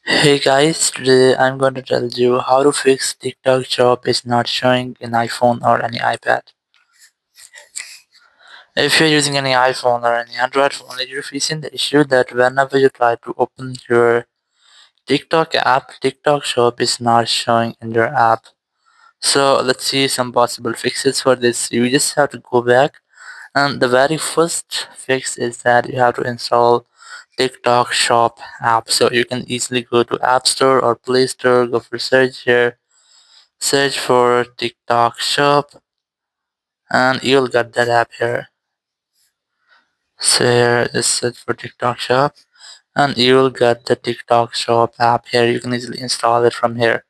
Hey guys, today I'm going to tell you how to fix TikTok shop is not showing in iPhone or any iPad. If you're using any iPhone or any Android phone, you're facing the issue that whenever you try to open your TikTok app, TikTok shop is not showing in your app. So let's see some possible fixes for this. You just have to go back, and the very first fix is that you have to install TikTok shop app. So you can easily go to App Store or Play Store, go for search here. Search for TikTok shop and you'll get that app here. So here just search for TikTok shop and you'll get the TikTok shop app here. You can easily install it from here.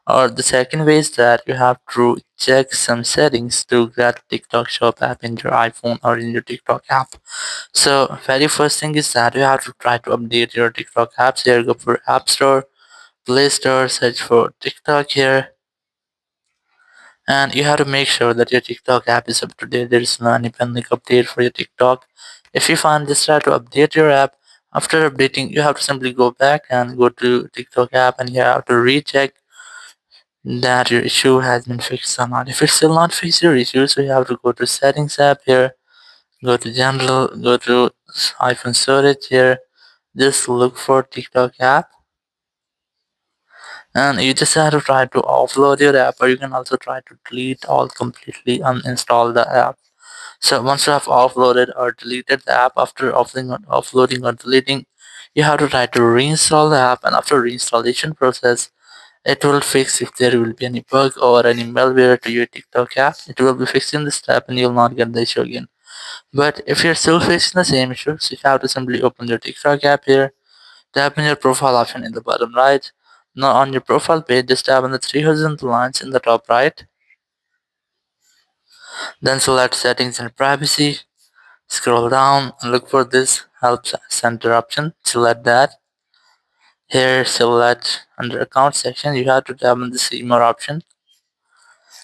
Or the second way is that you have to check some settings to get TikTok shop app in your iPhone or in your TikTok app. So very first thing is that you have to try to update your TikTok apps here. Go for App Store, Play Store, search for TikTok here. And you have to make sure that your TikTok app is up to date. There is no any pending update for your TikTok. If you find this, try to update your app. After updating, you have to simply go back and go to TikTok app and you have to recheck that your issue has been fixed or not. If it's still not fixed your issue, so you have to go to settings app here, go to general, go to iPhone storage here, just look for TikTok app and you just have to try to offload your app, or you can also try to delete all completely uninstall the app. So once you have offloaded or deleted the app, after offloading or deleting, you have to try to reinstall the app, and after reinstallation process, it will fix if there will be any bug or any malware to your TikTok app. It will be fixed in the step and you'll not get the issue again. But if you're still facing the same issue, so you have to simply open your TikTok app here, tap on your profile option in the bottom right. Now on your profile page, just tap on the three horizontal lines in the top right. Then select settings and privacy. Scroll down and look for this help center option. Select that. Here select under account section. You have to tap on the see more option.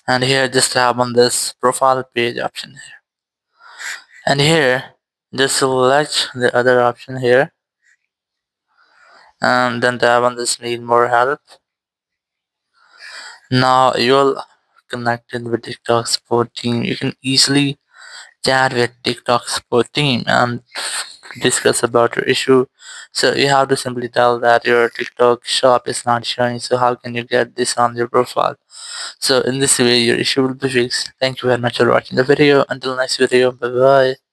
And here just tap on this profile page option here. And here just select the other option here. And then tap on this need more help. Now you're connected with TikTok support team. You can easily chat with TikTok support team and discuss about your issue. So you have to simply tell that your TikTok shop is not showing. So how can you get this on your profile? So in this way, your issue will be fixed. Thank you very much for watching the video. Until next video, bye bye.